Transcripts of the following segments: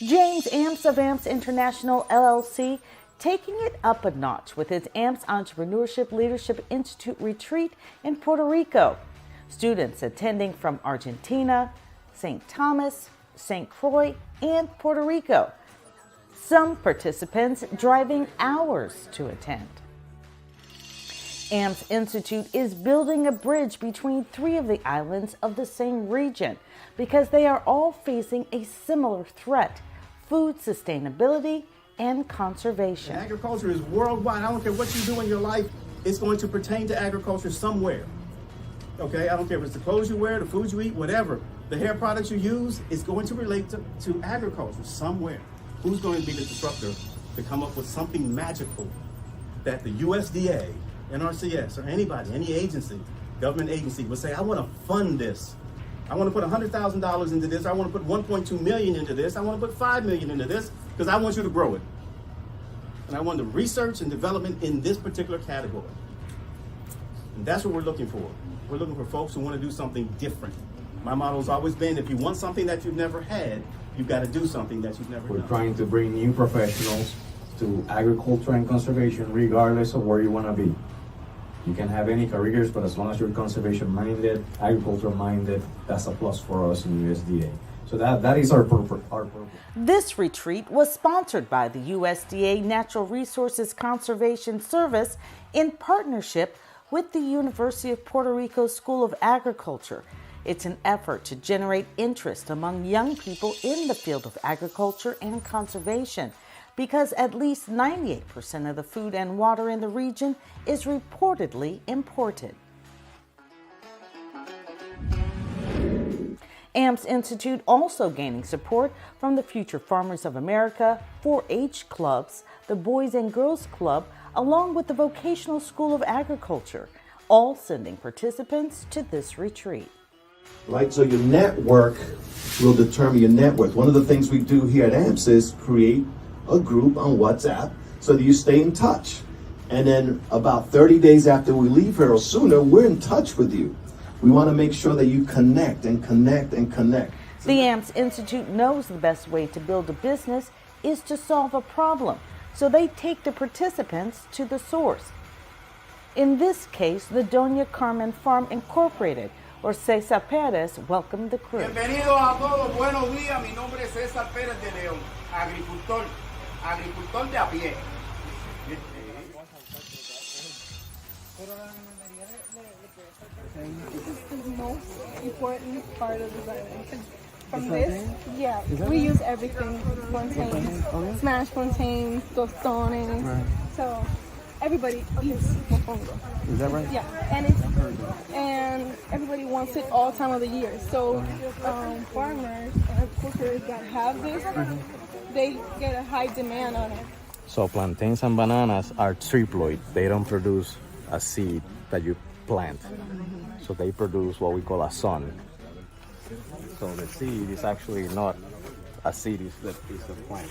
James Amps of Amps International LLC taking it up a notch with his Amps Entrepreneurship Leadership Institute retreat in Puerto Rico. Students attending from Argentina, St. Thomas, St. Croix, and Puerto Rico. Some participants driving hours to attend. Amps Institute is building a bridge between three of the islands of the same region because they are all facing a similar threat: food sustainability and conservation. Agriculture is worldwide. I don't care what you do in your life, it's going to pertain to agriculture somewhere. Okay, I don't care if it's the clothes you wear, the foods you eat, whatever. The hair products you use is going to relate to agriculture somewhere. Who's going to be the disruptor to come up with something magical that the USDA, NRCS, or anybody, any agency, government agency would say, I want to fund this. I want to put $100,000 into this. I want to put 1.2 million into this. I want to put 5 million into this because I want you to grow it. And I want the research and development in this particular category. And that's what we're looking for. We're looking for folks who want to do something different. My motto has always been, if you want something that you've never had, you've got to do something that you've never done. We're trying to bring new professionals to agriculture and conservation regardless of where you want to be. You can have any careers, but as long as you're conservation-minded, agriculture-minded, that's a plus for us in USDA. So that is our purpose. This retreat was sponsored by the USDA Natural Resources Conservation Service in partnership with the University of Puerto Rico School of Agriculture. It's an effort to generate interest among young people in the field of agriculture and conservation, because at least 98% of the food and water in the region is reportedly imported. AMPS Institute also gaining support from the Future Farmers of America, 4-H clubs, the Boys and Girls Club, along with the Vocational School of Agriculture, all sending participants to this retreat. Right, so your network will determine your net worth. One of the things we do here at AMPS is create a group on WhatsApp so that you stay in touch. And then about 30 days after we leave here or sooner, we're in touch with you. We want to make sure that you connect and connect and connect. The AMPS Institute knows the best way to build a business is to solve a problem, so they take the participants to the source. In this case, the Doña Carmen Farm Incorporated, or Cesar Pérez, welcomed the crew. Bienvenidos a todos, buenos días. Mi nombre es Cesar Pérez de León, agricultor de a pie. This is the most important part of the island. From this, yeah, we use everything. Plantains, smashed plantains, tostones. Right. So everybody eats mofongo. Is that right? Yeah, and everybody wants it all time of the year. So farmers and cookers that have this, they get a high demand on it. So plantains and bananas are triploid. They don't produce a seed that you plant. So they produce what we call a son. So the seed is actually not a seed, it's the plant.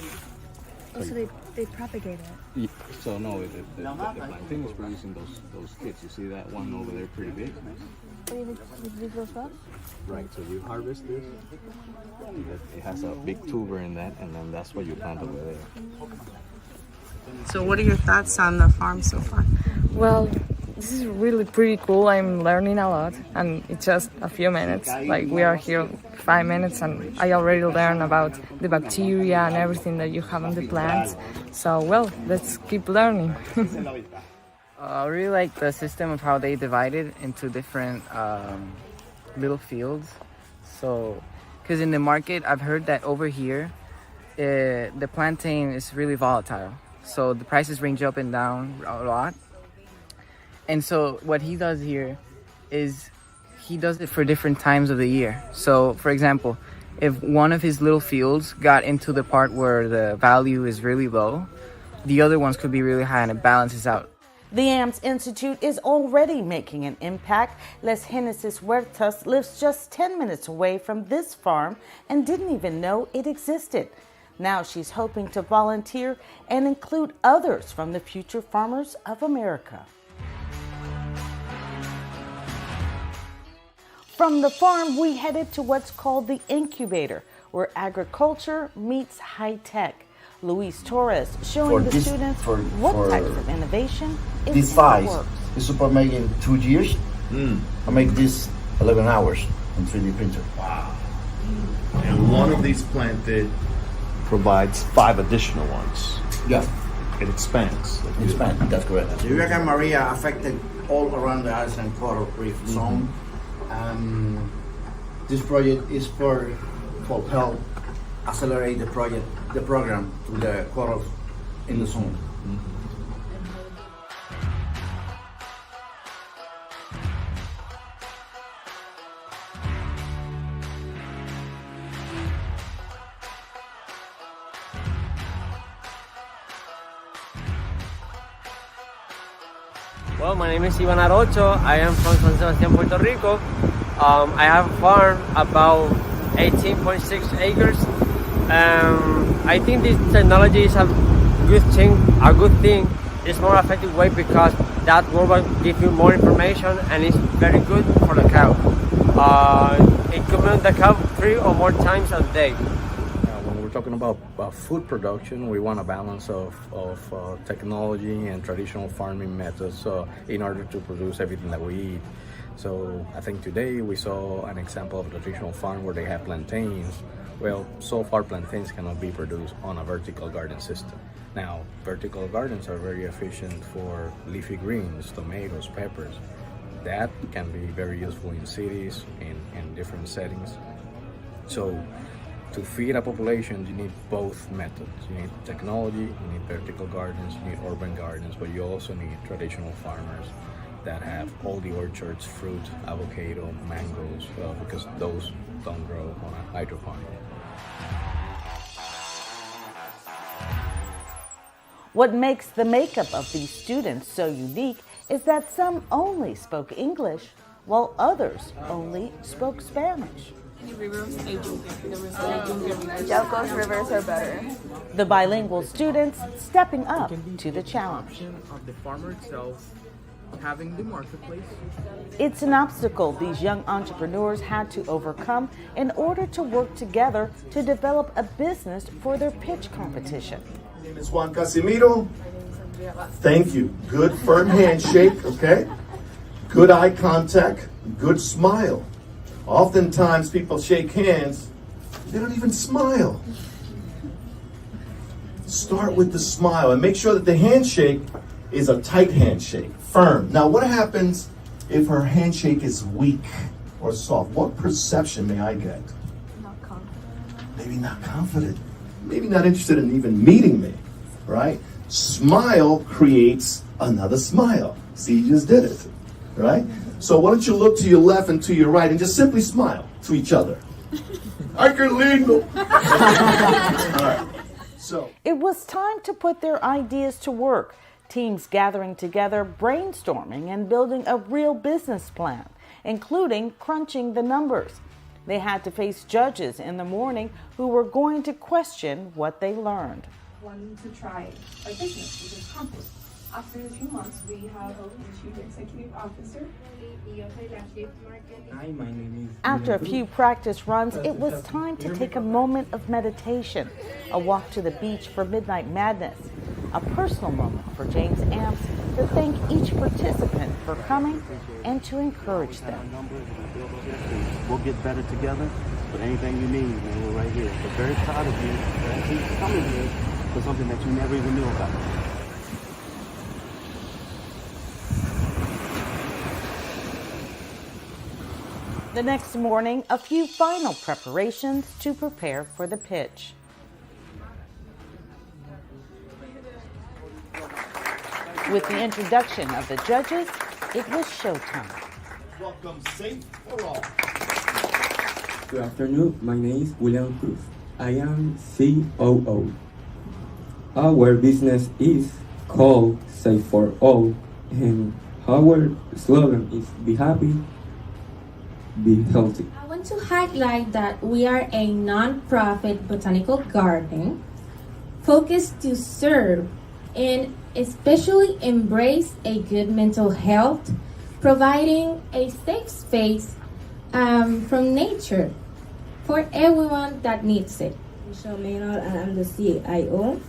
Oh, so they propagate it? So no, the plantain is producing those kits. You see that one over there pretty big? These little stuff? Right, so you harvest this, it has a big tuber in that, and then that's what you plant over there. So what are your thoughts on the farm so far? Well, this is really pretty cool. I'm learning a lot, and it's just a few minutes. Like, we are here 5 minutes, and I already learned about the bacteria and everything that you have on the plants. So, well, let's keep learning. I really like the system of how they divide it into different little fields. So, because in the market, I've heard that over here, the plantain is really volatile. So the prices range up and down a lot. And so what he does here is he does it for different times of the year. So, for example, if one of his little fields got into the part where the value is really low, the other ones could be really high, and it balances out. The AMPS Institute is already making an impact. Les Genesis Huertas lives just 10 minutes away from this farm and didn't even know it existed. Now she's hoping to volunteer and include others from the Future Farmers of America. From the farm, we headed to what's called the incubator, where agriculture meets high tech. Luis Torres showing the students what types of innovation is this in size the works. is supposed to make in 2 years. I make this 11 hours in 3D printer. Wow. And one of these planted provides 5 additional ones. Yeah. It expands. It expands, that's correct. The Hurricane Maria affected all around the Island Coral Reef zone. This project is for help accelerate the program to the corals in the zone. Well, my name is Ivan Arocho. I am from San Sebastián, Puerto Rico. I have a farm about 18.6 acres. I think this technology is a good thing. It's more effective way because that robot gives you more information and it's very good for the cow. It can milk the cow 3 or more times a day. When we're talking about food production, we want a balance of technology and traditional farming methods in order to produce everything that we eat. So I think today we saw an example of a traditional farm where they have plantains. Well, so far plantains cannot be produced on a vertical garden system. Now, vertical gardens are very efficient for leafy greens, tomatoes, peppers. That can be very useful in cities, in different settings. So to feed a population, you need both methods. You need technology, you need vertical gardens, you need urban gardens, but you also need traditional farmers that have all the orchards, fruit, avocado, mangoes, because those don't grow on a hydroponic. What makes the makeup of these students so unique is that some only spoke English, while others only spoke Spanish. Yauco's rivers are better. The bilingual students stepping up to the challenge. Of the farmer itself having the marketplace. It's an obstacle these young entrepreneurs had to overcome in order to work together to develop a business for their pitch competition. My name is Juan Casimiro. Thank you. Good firm handshake, okay? Good eye contact, good smile. Oftentimes people shake hands, they don't even smile. Start with the smile and make sure that the handshake is a tight handshake, firm. Now what happens if her handshake is weak or soft? What perception may I get? Not confident. Maybe not confident. Maybe not interested in even meeting me, right? Smile creates another smile. See, you just did it, right? So why don't you look to your left and to your right and just simply smile to each other. Ay, qué lindo. All right. So it was time to put their ideas to work. Teams gathering together, brainstorming, and building a real business plan, including crunching the numbers. They had to face judges in the morning who were going to question what they learned. Wanting to try our business, which is compost. After a few months, we have a chief executive officer. Hi, my name is. After a few practice runs, it was time to take a moment of meditation, a walk to the beach for Midnight Madness, a personal moment for James Amps to thank each participant for coming and to encourage them. We'll get better together, but anything you need, man, we're right here. We're very proud of you for actually coming here for something that you never even knew about. The next morning, a few final preparations to prepare for the pitch. With the introduction of the judges, it was showtime. welcome safe for all. Good afternoon, my name is William Cruz. I am COO. Our business is called Safe for All, and our slogan is Be Happy, Be Healthy. I want to highlight that we are a non-profit botanical garden focused to serve and especially embrace a good mental health, providing a safe space from nature for everyone that needs it. Michelle Maynard, and I'm the CIO.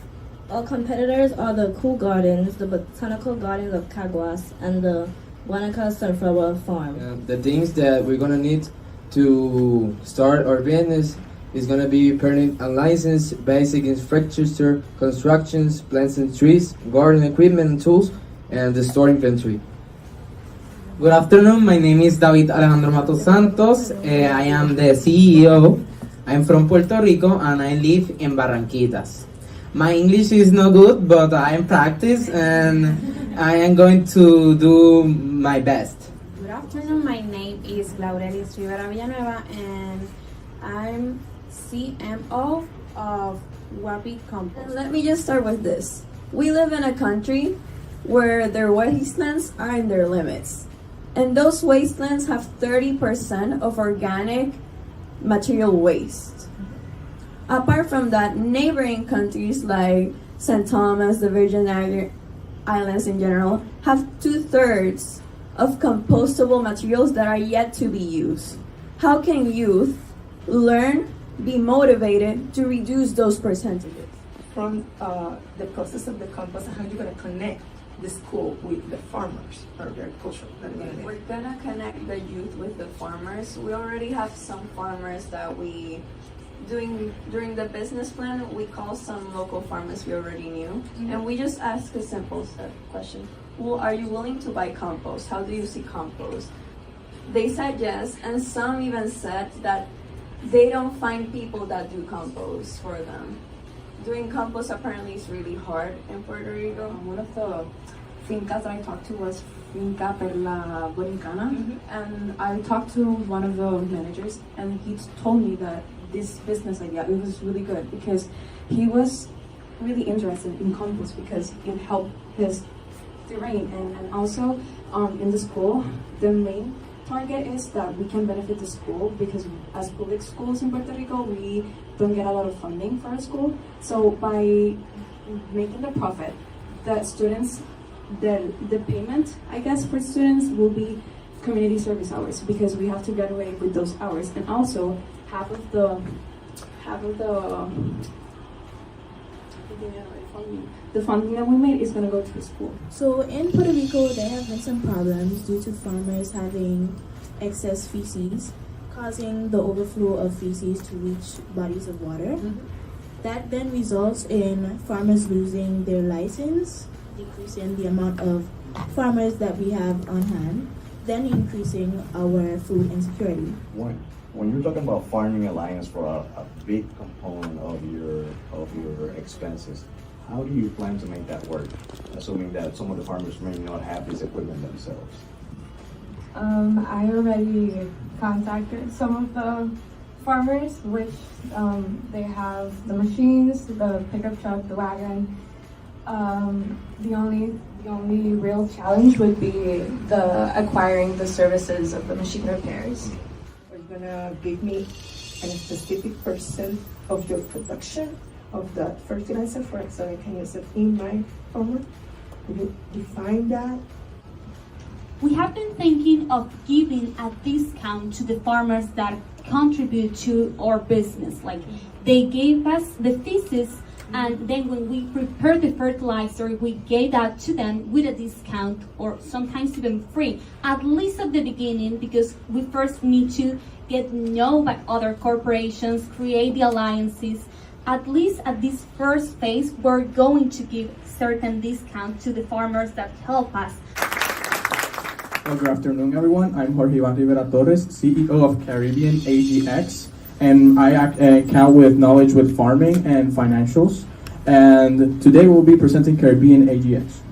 Our competitors are the Cool Gardens, the Botanical Gardens of Caguas, and the Guanaca Sunflower Farm. The things that we're gonna need to start our business is gonna be permit and license, basic infrastructure, constructions, plants and trees, garden equipment and tools, and the store inventory. Good afternoon, my name is David Alejandro Matos Santos. I am the CEO. I'm from Puerto Rico and I live in Barranquitas. My English is no good, but I am practice and I am going to do my best. Good afternoon, my name is Laurelis Rivera Villanueva and I'm CMO of Wabi Compost. And let me just start with this. We live in a country where their wastelands are in their limits. And those wastelands have 30% of organic material waste. Apart from that, neighboring countries like St. Thomas, the Virgin Islands in general, have 2/3 of compostable materials that are yet to be used. How can youth learn, be motivated to reduce those percentages? From the process of the compost, how are you going to connect the school with the farmers or the agriculture? We're gonna connect the youth with the farmers. We already have some farmers that during the business plan, we call some local farmers we already knew. And we just ask a simple question. Well, are you willing to buy compost? How do you see compost? They said yes, and some even said that they don't find people that do compost for them. Doing compost apparently is really hard in Puerto Rico. One of the fincas that I talked to was Finca Perla Borincana, and I talked to one of the managers, and he told me that this business idea, it was really good because he was really interested in compost because it helped his terrain, and also in the school, the main target is that we can benefit the school because as public schools in Puerto Rico, we don't get a lot of funding for our school. So by making the profit, the students, the payment, I guess, for students will be community service hours because we have to get away with those hours, and also half of the funding that we made is going to go to the school. So in Puerto Rico, there have been some problems due to farmers having excess feces, causing the overflow of feces to reach bodies of water. That then results in farmers losing their license, decreasing the amount of farmers that we have on hand, then increasing our food insecurity. When you're talking about farming alliance for a big component of your expenses, how do you plan to make that work, assuming that some of the farmers may not have this equipment themselves? I already contacted some of the farmers, which they have the machines, the pickup truck, the wagon. The only real challenge would be the acquiring the services of the machine repairs. Are you gonna give me a specific percent of your production of that fertilizer for it so I can use it in my farmer? Could you define that? We have been thinking of giving a discount to the farmers that contribute to our business. Like they gave us the feces, and then when we prepare the fertilizer, we gave that to them with a discount or sometimes even free, at least at the beginning, because we first need to get known by other corporations, create the alliances. At least at this first phase, we're going to give certain discount to the farmers that help us. Well, good afternoon, everyone. I'm Jorge Iván Rivera Torres, CEO of Caribbean AGX, and I account with knowledge with farming and financials. And today we'll be presenting Caribbean AGX.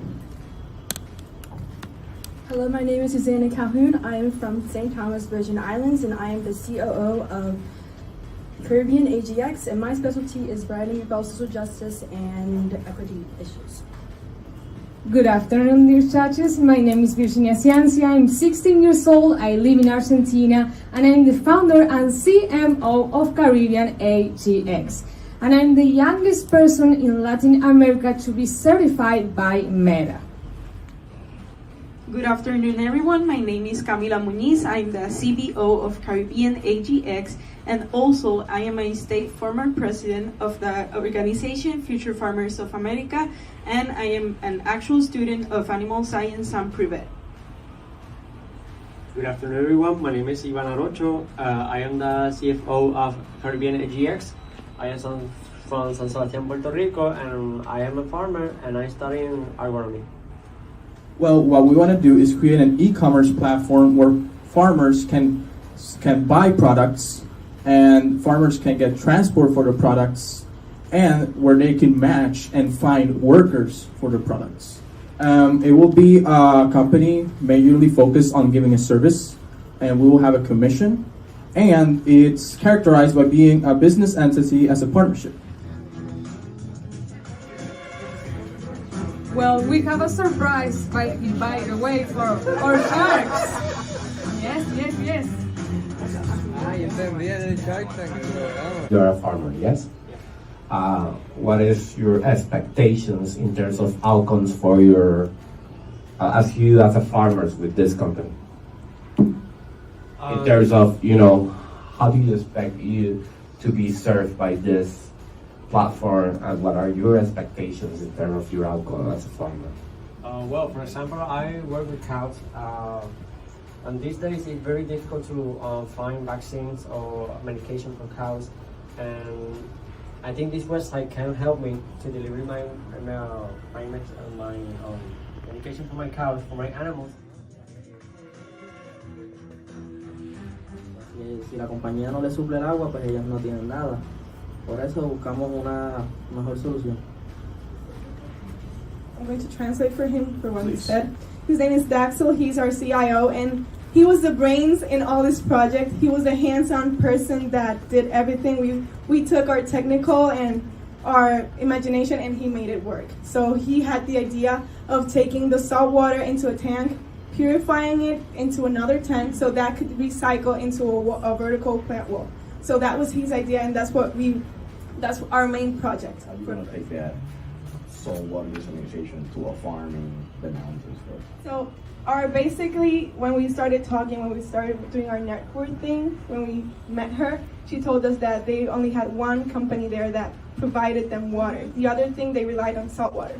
Hello, my name is Susanna Calhoun. I am from St. Thomas, Virgin Islands, and I am the COO of Caribbean AGX, and my specialty is writing about social justice and equity issues. Good afternoon, dear judges. My name is Virginia Ciancia. I'm 16 years old. I live in Argentina, and I'm the founder and CMO of Caribbean AGX. And I'm the youngest person in Latin America to be certified by MEDA. Good afternoon, everyone. My name is Camila Muñiz. I'm the CBO of Caribbean AGX, and also I am a state former president of the organization Future Farmers of America, and I am an actual student of animal science and Privet. Good afternoon, everyone. My name is Ivan Arocho. I am the CFO of Caribbean AGX. I am from San Sebastián, Puerto Rico, and I am a farmer, and I study in agronomy. Well, what we want to do is create an e-commerce platform where farmers can buy products and farmers can get transport for the products, and where they can match and find workers for the products. It will be a company majorly focused on giving a service, and we will have a commission, and it's characterized by being a business entity as a partnership. Well, we have a surprise by the way for our sharks. Yes. You're a farmer, yes? What is your expectations in terms of outcomes for your, as you as a farmers with this company? In terms of, how do you expect you to be served by this platform, and what are your expectations in terms of your outcome as a farmer? Well, for example, I work with cows, and these days it's very difficult to find vaccines or medication for cows, and I think this website can help me to deliver my medication for my cows, for my animals. Si la compañía no le suple el agua, pues ellas no tienen nada. Por eso buscamos una mejor solución. I'm going to translate for him for what he said. His name is Daxel. He's our CIO, and he was the brains in all this project. He was a hands-on person that did everything. We took our technical and our imagination, and he made it work. So he had the idea of taking the salt water into a tank, purifying it into another tank so that could recycle into a vertical plant wall. So that was his idea, and that's our main project. How are you going to take that salt water desalination to a farm in the mountains? So basically, when we started talking, when we started doing our network thing, when we met her, she told us that they only had one company there that provided them water. The other thing, they relied on salt water.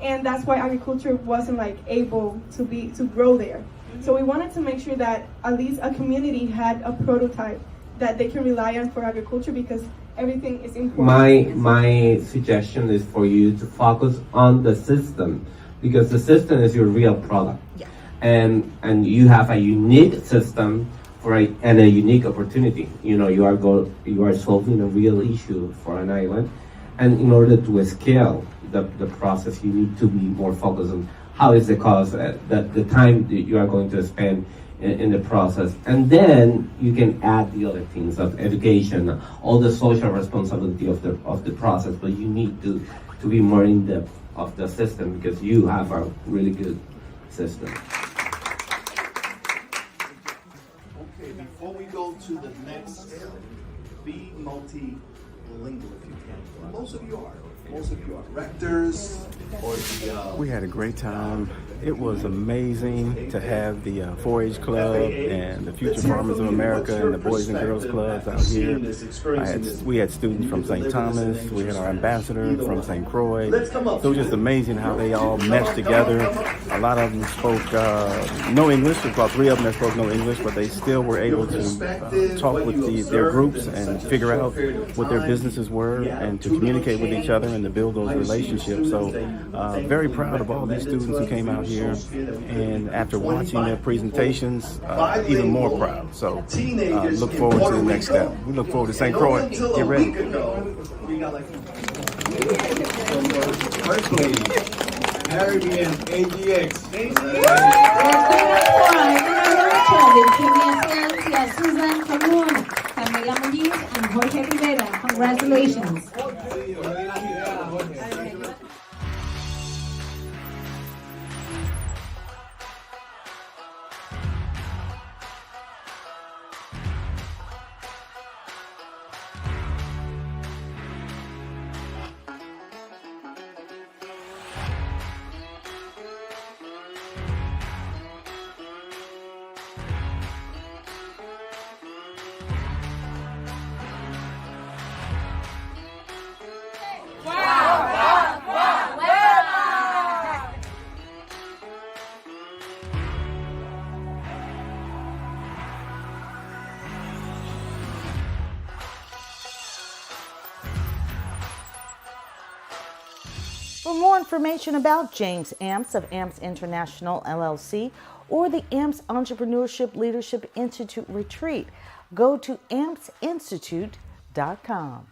And that's why agriculture wasn't able to grow there. So we wanted to make sure that at least a community had a prototype that they can rely on for agriculture, because everything is important. My suggestion is for you to focus on the system, because the system is your real product. Yeah. And you have a unique system and a unique opportunity. You are solving a real issue for an island, and in order to scale the process, you need to be more focused on how is the cost, the time that you are going to spend in the process, and then you can add the other things of education, all the social responsibility of the process. But you need to be more in depth of the system, because you have a really good system. Okay, before we go to the next, be multilingual if you can. Most of you are rectors or the. We had a great time. It was amazing to have the 4-H Club and the Future Farmers of America and the Boys and Girls Clubs out here. We had students from St. Thomas. We had our ambassador from St. Croix. So it was just amazing how they all meshed together. A lot of them spoke no English. About 3 of them that spoke no English, but they still were able to talk with their groups and figure out what their businesses were and to communicate with each other and to build those relationships. So very proud of all these students who came out here, and after watching their presentations, even more proud. So look forward to the next step. We look forward to St. Croix. Get ready. First lady, Caribbean AGX. Susan Colon, Camila Muñiz, and Jorge Rivera. Congratulations. For more information about James Amps of Amps International LLC or the Amps Entrepreneurship Leadership Institute Retreat, go to ampsinstitute.com.